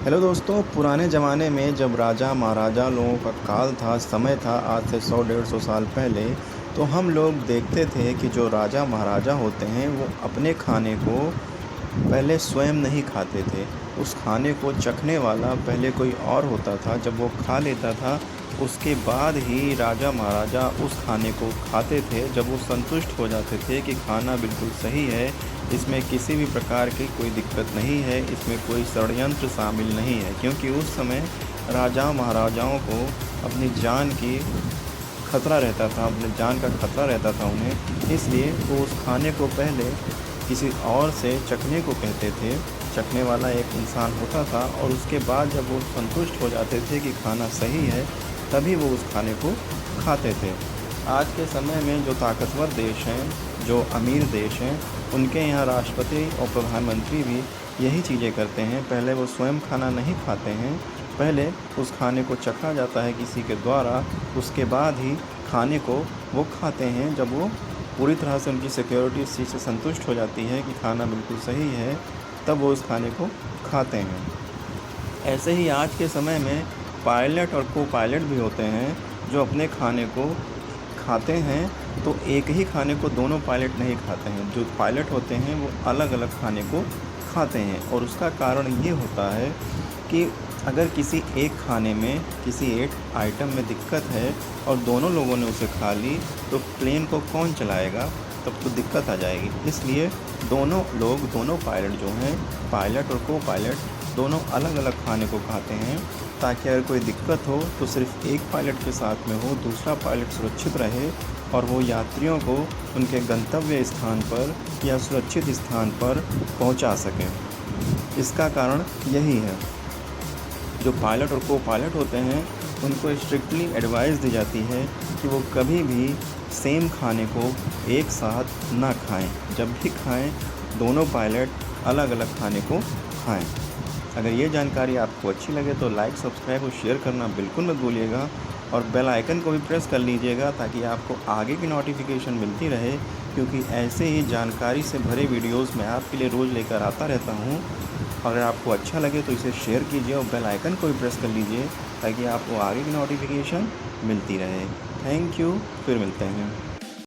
Hello दोस्तों, पुराने ज़माने में जब राजा महाराजा लोगों का काल था, समय था, आज से 100-150 साल पहले, तो हम लोग देखते थे कि जो राजा महाराजा होते हैं वो अपने खाने को पहले स्वयं नहीं खाते थे। उस खाने को चखने वाला पहले कोई और होता था। जब वो खा लेता था, उसके बाद ही राजा महाराजा उस खाने को खाते थे। जब वो संतुष्ट हो जाते थे कि खाना बिल्कुल सही है, इसमें किसी भी प्रकार की कोई दिक्कत नहीं है, इसमें कोई षड्यंत्र शामिल नहीं है, क्योंकि उस समय राजा महाराजाओं को अपनी जान की खतरा रहता था, अपनी जान का खतरा रहता था उन्हें, इसलिए वो उस खाने को पहले किसी और से चखने को कहते थे। चखने वाला एक इंसान होता था और उसके बाद जब वो संतुष्ट हो जाते थे कि खाना सही है, तभी वो उस खाने को खाते थे। आज के समय में जो ताकतवर देश हैं, जो अमीर देश हैं, उनके यहाँ राष्ट्रपति और प्रधानमंत्री भी यही चीज़ें करते हैं। पहले वो स्वयं खाना नहीं खाते हैं, पहले उस खाने को चखा जाता है किसी के द्वारा, उसके बाद ही खाने को वो खाते हैं। जब वो पूरी तरह से उनकी सिक्योरिटी इस चीज़ से संतुष्ट हो जाती है कि खाना बिल्कुल सही है, तब वो उस खाने को खाते हैं। ऐसे ही आज के समय में पायलट और को पायलट भी होते हैं जो अपने खाने को खाते हैं, तो एक ही खाने को दोनों पायलट नहीं खाते हैं। जो पायलट होते हैं वो अलग-अलग खाने को खाते हैं और उसका कारण ये होता है कि अगर किसी एक खाने में, किसी एक आइटम में दिक्कत है और दोनों लोगों ने उसे खा ली, तो प्लेन को कौन चलाएगा? तब तो दिक्कत आ जाएगी। इसलिए दोनों लोग, दोनों पायलट जो हैं, पायलट और को पायलट दोनों अलग-अलग खाने को खाते हैं, ताकि अगर कोई दिक्कत हो तो सिर्फ़ एक पायलट के साथ में हो, दूसरा पायलट सुरक्षित रहे और वो यात्रियों को उनके गंतव्य स्थान पर या सुरक्षित स्थान पर पहुंचा सकें। इसका कारण यही है। जो पायलट और को पायलट होते हैं, उनको स्ट्रिक्टली एडवाइस दी जाती है कि वो कभी भी सेम खाने को एक साथ ना खाएं। जब भी खाएं, दोनों पायलट अलग-अलग खाने को खाएं। अगर ये जानकारी आपको अच्छी लगे तो लाइक, सब्सक्राइब और शेयर करना बिल्कुल मत भूलिएगा और बेल आइकन को भी प्रेस कर लीजिएगा ताकि आपको आगे की नोटिफिकेशन मिलती रहे, क्योंकि ऐसे ही जानकारी से भरे वीडियोस मैं आपके लिए रोज़ लेकर आता रहता हूँ। अगर आपको अच्छा लगे तो इसे शेयर कीजिए और बेल आइकन को भी प्रेस कर लीजिए ताकि आपको आगे की नोटिफिकेशन मिलती रहे। थैंक यू, फिर मिलते हैं।